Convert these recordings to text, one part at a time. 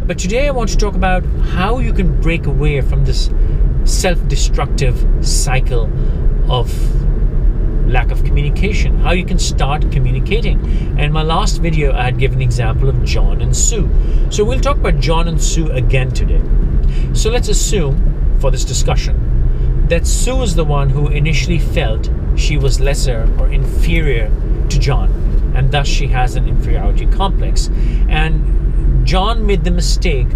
But today I want to talk about how you can break away from this self-destructive cycle of lack of communication, how you can start communicating. And in my last video I had given an example of John and Sue. So we'll talk about John and Sue again today. So let's assume for this discussion that Sue is the one who initially felt she was lesser or inferior to John, and thus she has an inferiority complex. And John made the mistake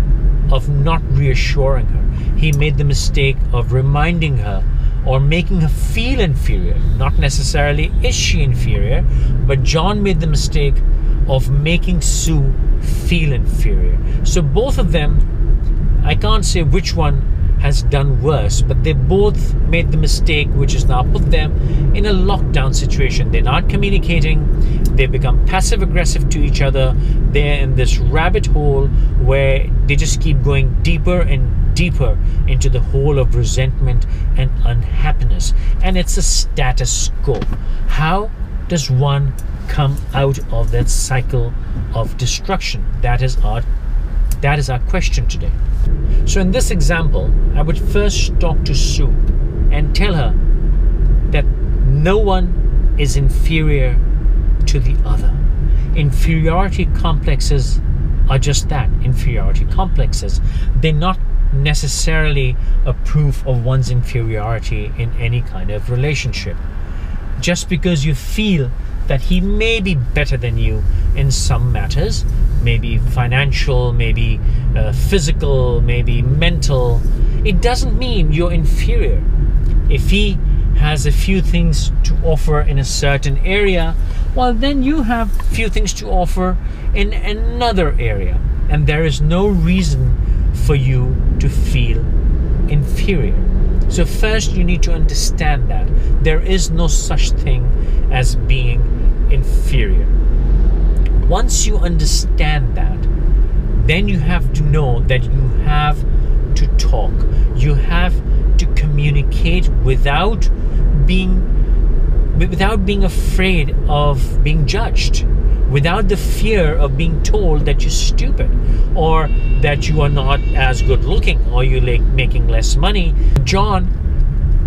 of not reassuring her. He made the mistake of reminding her or making her feel inferior. Not necessarily is she inferior, but John made the mistake of making Sue feel inferior. So both of them, I can't say which one has done worse, but they both made the mistake which has now put them in a lockdown situation. They're not communicating, they become passive aggressive to each other. They're in this rabbit hole where they just keep going deeper and deeper into the hole of resentment and unhappiness, and it's a status quo. How does one come out of that cycle of destruction? That is our question today. So in this example, I would first talk to Sue and tell her that no one is inferior to the other. Inferiority complexes are just that, inferiority complexes. They're not necessarily a proof of one's inferiority in any kind of relationship. Just because you feel that he may be better than you in some matters, maybe financial, maybe physical, maybe mental, it doesn't mean you're inferior. If he has a few things to offer in a certain area, well, then you have few things to offer in another area, and there is no reason for you to feel inferior. So first you need to understand that there is no such thing as being inferior. Once you understand that, then you have to know that you have to talk. You have to communicate without being afraid of being judged, without the fear of being told that you're stupid, or that you are not as good looking, or you're making less money. John,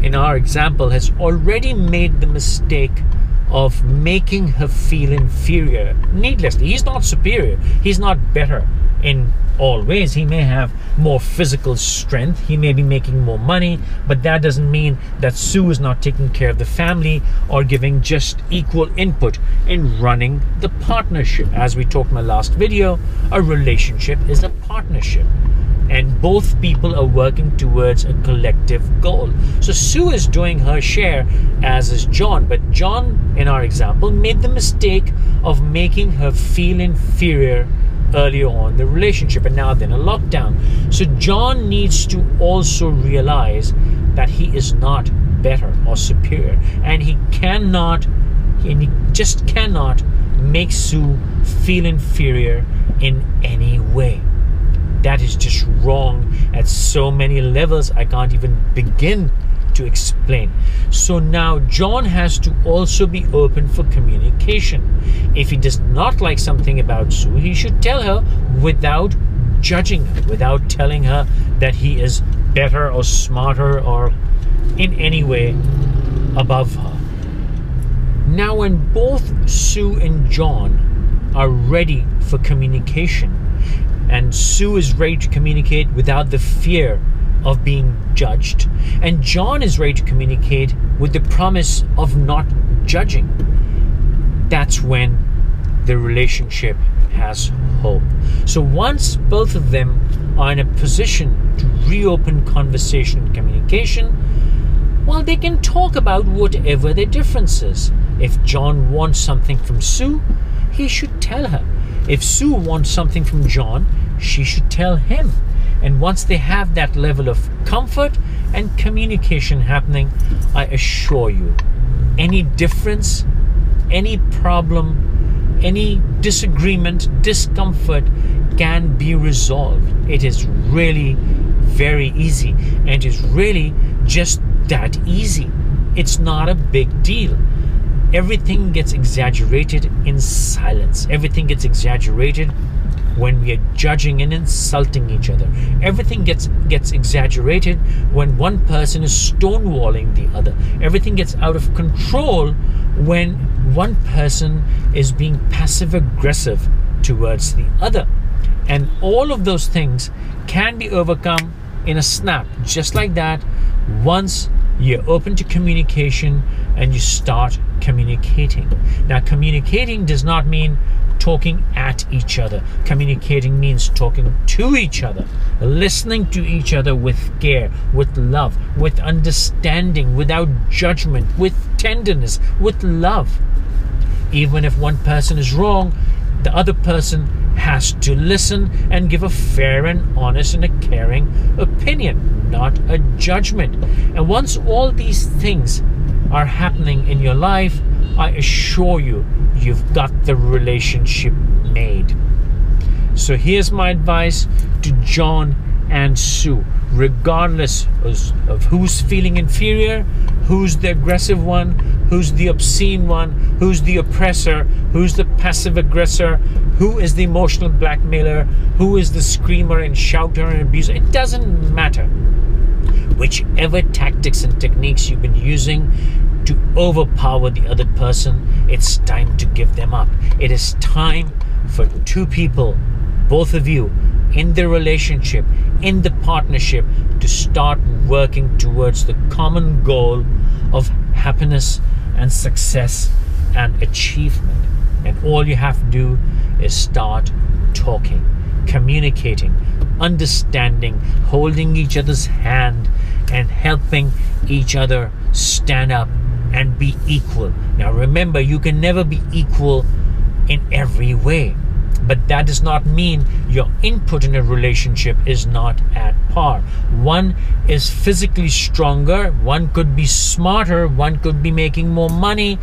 in our example, has already made the mistake of making her feel inferior needlessly. He's not superior. He's not better in all ways. He may have more physical strength, he may be making more money, but that doesn't mean that Sue is not taking care of the family or giving just equal input in running the partnership. As we talked in my last video, a relationship is a partnership, and both people are working towards a collective goal. So Sue is doing her share, as is John, but John, in our example, made the mistake of making her feel inferior earlier on in the relationship, and now they're in a lockdown. So John needs to also realize that he is not better or superior, and he just cannot make Sue feel inferior in any way. That is just wrong at so many levels I can't even begin to explain. So now John has to also be open for communication. If he does not like something about Sue, he should tell her without judging her, without telling her that he is better or smarter or in any way above her. Now when both Sue and John are ready for communication, and Sue is ready to communicate without the fear of being judged, and John is ready to communicate with the promise of not judging, that's when the relationship has hope. So once both of them are in a position to reopen conversation and communication, well, they can talk about whatever their differences. If John wants something from Sue, he should tell her. If Sue wants something from John, she should tell him. And once they have that level of comfort and communication happening, I assure you, any difference, any problem, any disagreement, discomfort can be resolved. It is really very easy, and it is really just that easy. It's not a big deal. Everything gets exaggerated in silence. Everything gets exaggerated when we are judging and insulting each other. Everything gets exaggerated when one person is stonewalling the other. Everything gets out of control when one person is being passive aggressive towards the other. And all of those things can be overcome in a snap, just like that, once you're open to communication and you start communicating. Now, communicating does not mean talking at each other. Communicating means talking to each other, listening to each other with care, with love, with understanding, without judgment, with tenderness, with love. Even if one person is wrong, the other person has to listen and give a fair and honest and a caring opinion, not a judgment. And once all these things are happening in your life, I assure you, you've got the relationship made. So here's my advice to John and Sue. Regardless of who's feeling inferior, who's the aggressive one, who's the obscene one, who's the oppressor, who's the passive aggressor, who is the emotional blackmailer, who is the screamer and shouter and abuser, it doesn't matter. Whichever tactics and techniques you've been using to overpower the other person, it's time to give them up. It is time for two people, both of you, in the relationship, in the partnership, to start working towards the common goal of happiness and success and achievement. And all you have to do is start talking, communicating, understanding, holding each other's hand, and helping each other stand up and be equal. Now remember, you can never be equal in every way, but that does not mean your input in a relationship is not at par. One is physically stronger, one could be smarter, one could be making more money,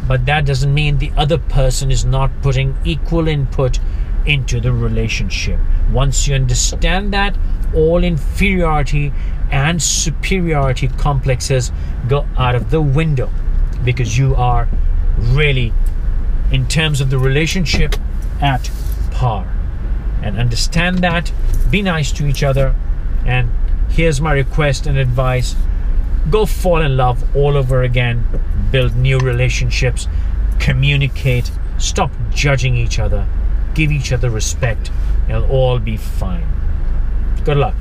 but that doesn't mean the other person is not putting equal input into the relationship. Once you understand that, all inferiority and superiority complexes go out of the window, because you are really, in terms of the relationship, at par. And understand that, be nice to each other, and here's my request and advice: go fall in love all over again, build new relationships, communicate, stop judging each other, give each other respect, and it'll all be fine. Good luck.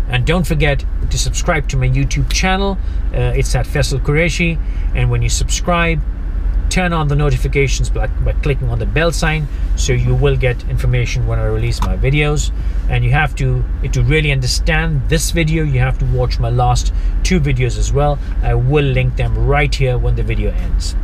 And don't forget to subscribe to my YouTube channel. It's at Faisal Qureshi, and when you subscribe, turn on the notifications by clicking on the bell sign, so you will get information when I release my videos. And you have to really understand this video, you have to watch my last two videos as well. I will link them right here when the video ends.